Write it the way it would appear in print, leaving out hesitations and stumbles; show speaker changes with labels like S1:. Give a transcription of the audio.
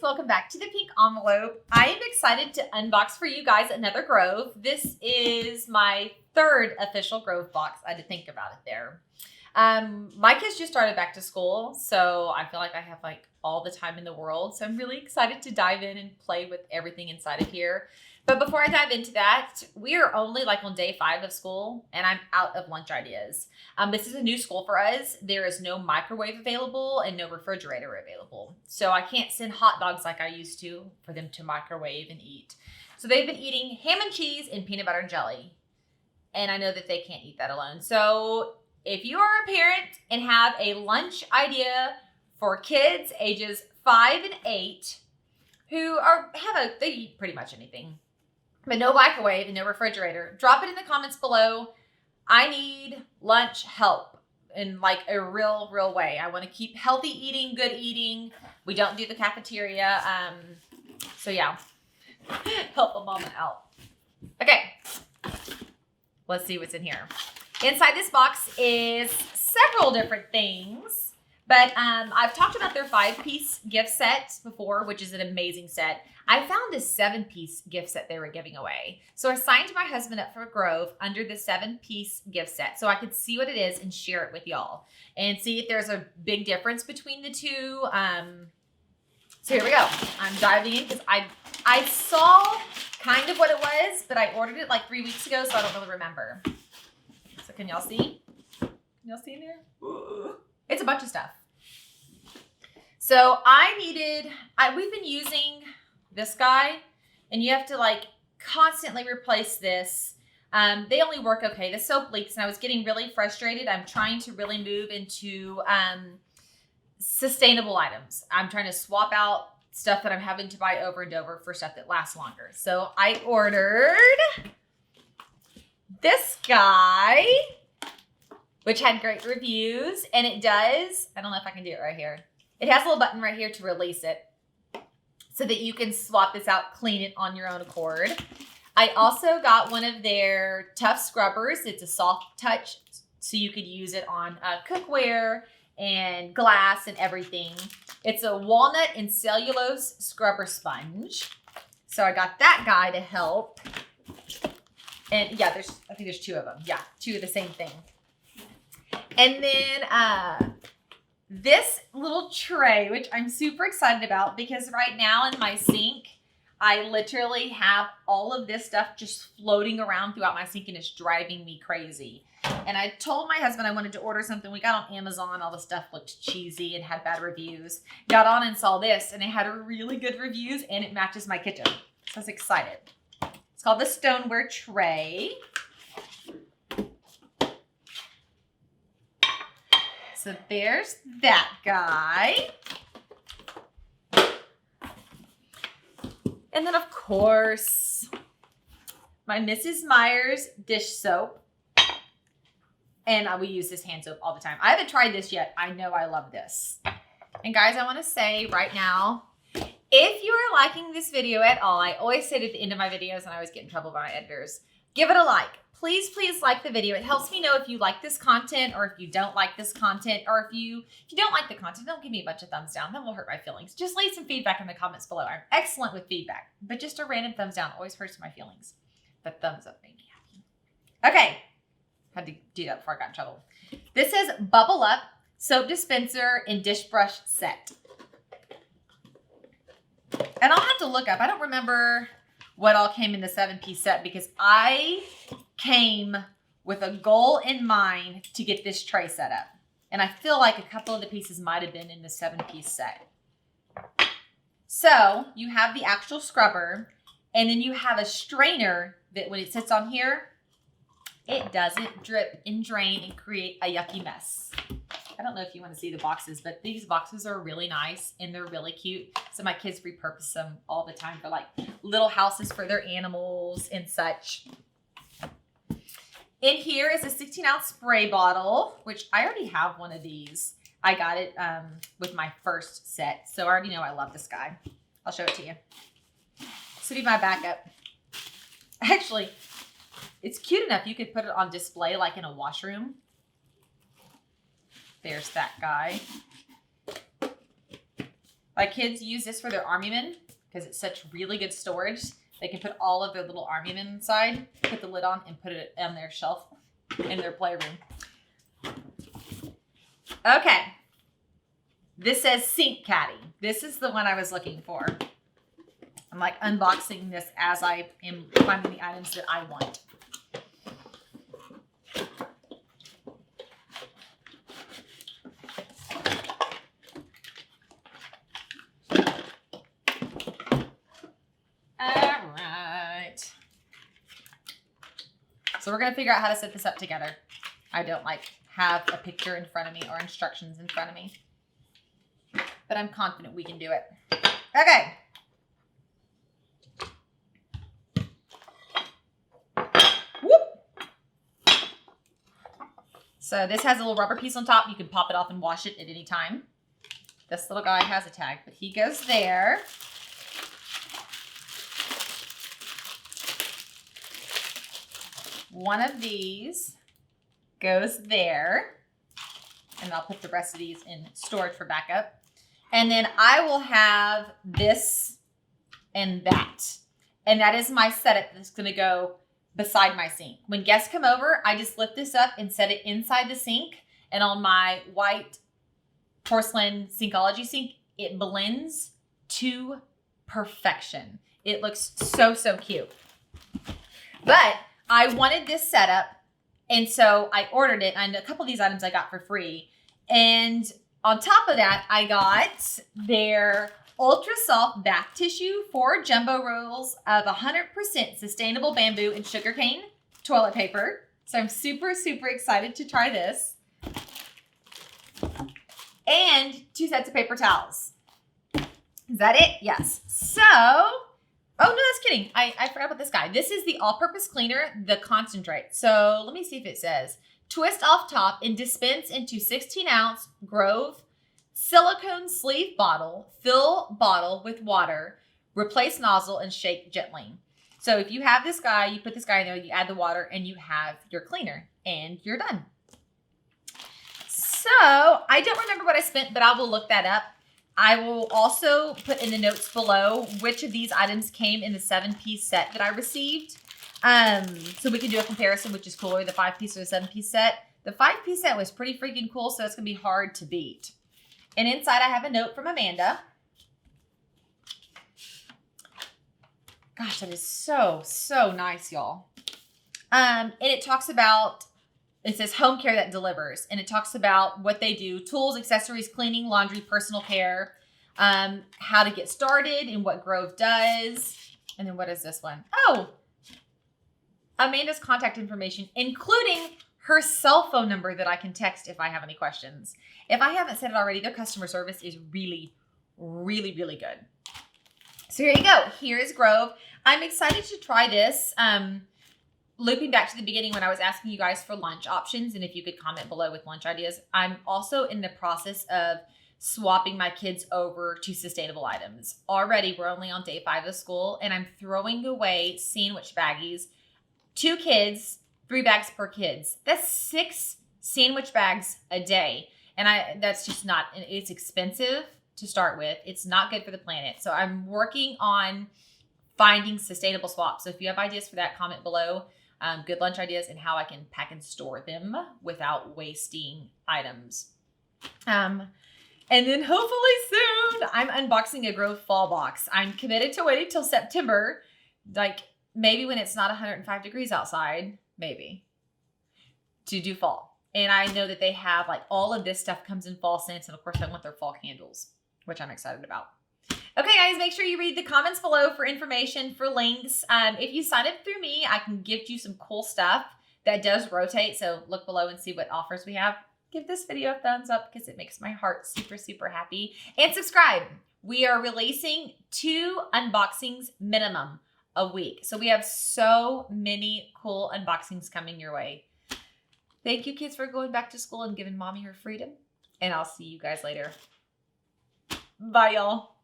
S1: welcome back to the Pink Envelope. I am excited to unbox for you guys another Grove. This is my third official Grove box. I had to think about it there. My kids just started back to school, so I feel like I have all the time in the world. So I'm really excited to dive in and play with everything inside of here. But before I dive into that, we are only on day 5 of school and I'm out of lunch ideas. This is a new school for us. There is no microwave available and no refrigerator available. So I can't send hot dogs like I used to for them to microwave and eat. So they've been eating ham and cheese and peanut butter and jelly. And I know that they can't eat that alone. So if you are a parent and have a lunch idea for kids ages 5 and 8 who they eat pretty much anything, but no microwave and no refrigerator, drop it in the comments below. I need lunch help in a real way. I want to keep healthy eating, good eating. We don't do the cafeteria. So yeah, help a mama out. Okay, let's see what's in here. Inside this box is several different things. But I've talked about their 5-piece gift set before, which is an amazing set. I found a 7-piece gift set they were giving away. So I signed my husband up for Grove under the 7-piece gift set so I could see what it is and share it with y'all and see if there's a big difference between the two. So here we go. I'm diving in because I saw kind of what it was, but I ordered it 3 weeks ago, so I don't really remember. So can y'all see? Can y'all see in there? It's a bunch of stuff. So we've been using this guy, and you have to constantly replace this. They only work okay. The soap leaks, and I was getting really frustrated. I'm trying to really move into sustainable items. I'm trying to swap out stuff that I'm having to buy over and over for stuff that lasts longer. So I ordered this guy, which had great reviews, and it does, I don't know if I can do it right here. It has a little button right here to release it so that you can swap this out, clean it on your own accord. I also got one of their tough scrubbers. It's a soft touch, so you could use it on cookware and glass and everything. It's a walnut and cellulose scrubber sponge. So I got that guy to help. And yeah, I think there's 2 of them. Yeah, 2 of the same thing. And then this little tray, which I'm super excited about because right now in my sink, I literally have all of this stuff just floating around throughout my sink and it's driving me crazy. And I told my husband I wanted to order something. We got on Amazon. All the stuff looked cheesy and had bad reviews. Got on and saw this and it had really good reviews and it matches my kitchen. So I was excited. It's called the Stoneware Tray. So there's that guy. And then, of course, my Mrs. Meyer's dish soap. And we use this hand soap all the time. I haven't tried this yet. I know I love this. And guys, I want to say right now, if you are liking this video at all, I always say it at the end of my videos, and I always get in trouble by my editors, give it a like. Please like the video. It helps me know if you like this content or if you don't like this content, or if you don't like the content, don't give me a bunch of thumbs down. That will hurt my feelings. Just leave some feedback in the comments below. I'm excellent with feedback, but just a random thumbs down always hurts my feelings. But thumbs up made me happy. Okay. Had to do that before I got in trouble. This is Bubble Up Soap Dispenser and Dish Brush Set. And I'll have to look up. I don't remember what all came in the 7-piece set because I came with a goal in mind to get this tray set up. And I feel like a couple of the pieces might have been in the 7-piece set. So you have the actual scrubber, and then you have a strainer that when it sits on here, it doesn't drip and drain and create a yucky mess. I don't know if you want to see the boxes, but these boxes are really nice and they're really cute. So my kids repurpose them all the time for little houses for their animals and such. In here is a 16-ounce spray bottle, which I already have one of these. I got it with my first set. So I already know I love this guy. I'll show it to you. This will be my backup. Actually, it's cute enough you could put it on display in a washroom. There's that guy. My kids use this for their Army-Men because it's such really good storage. They can put all of their little Army-Men inside, put the lid on, and put it on their shelf in their playroom. Okay. This says Sink Caddy. This is the one I was looking for. I'm like unboxing this as I am finding the items that I want. All right. So we're going to figure out how to set this up together. I don't have a picture in front of me or instructions in front of me, but I'm confident we can do it. Okay. Whoop. So this has a little rubber piece on top. You can pop it off and wash it at any time. This little guy has a tag, but he goes there. One of these goes there. And I'll put the rest of these in storage for backup. And then I will have this and that. And that is my setup that's going to go beside my sink. When guests come over, I just lift this up and set it inside the sink. And on my white porcelain Sinkology sink, it blends to perfection. It looks so, so cute. But I wanted this setup, and so I ordered it. And a couple of these items I got for free. And on top of that, I got their ultra soft bath tissue, 4 jumbo rolls of 100% sustainable bamboo and sugarcane toilet paper. So I'm super, super excited to try this. And 2 sets of paper towels. Is that it? Yes. So, oh no, that's kidding. I forgot about this guy. This is the all-purpose cleaner, the concentrate. So let me see if it says. Twist off top and dispense into 16-ounce Grove silicone sleeve bottle. Fill bottle with water. Replace nozzle and shake gently. So if you have this guy, you put this guy in there, you add the water, and you have your cleaner, and you're done. So I don't remember what I spent, but I will look that up. I will also put in the notes below which of these items came in the 7-piece set that I received. So we can do a comparison, which is cooler, the 5-piece or the 7-piece set. The 5-piece set was pretty freaking cool, so it's going to be hard to beat. And inside I have a note from Amanda. Gosh, that is so, so nice, y'all. And it talks about, it says home care that delivers. And it talks about what they do, tools, accessories, cleaning, laundry, personal care, how to get started and what Grove does. And then what is this one? Oh, Amanda's contact information, including her cell phone number that I can text if I have any questions. If I haven't said it already, their customer service is really, really, really good. So here you go. Here is Grove. I'm excited to try this. Looping back to the beginning when I was asking you guys for lunch options and if you could comment below with lunch ideas, I'm also in the process of swapping my kids over to sustainable items. Already, we're only on day 5 of school, and I'm throwing away sandwich baggies. 2 kids, 3 bags per kids. That's 6 sandwich bags a day. And that's just not, it's expensive to start with. It's not good for the planet. So I'm working on finding sustainable swaps. So if you have ideas for that, comment below. Good lunch ideas and how I can pack and store them without wasting items. And then hopefully soon, I'm unboxing a Grove fall box. I'm committed to waiting till September, like maybe when it's not 105 degrees outside, maybe, to do fall. And I know that they have like all of this stuff comes in fall scents. And of course I want their fall candles, which I'm excited about. Okay, guys, make sure you read the comments below for information, for links. If you sign up through me, I can give you some cool stuff that does rotate. So look below and see what offers we have. Give this video a thumbs up because it makes my heart super, super happy. And subscribe. We are releasing 2 unboxings minimum a week. So we have so many cool unboxings coming your way. Thank you, kids, for going back to school and giving mommy her freedom. And I'll see you guys later. Bye, y'all.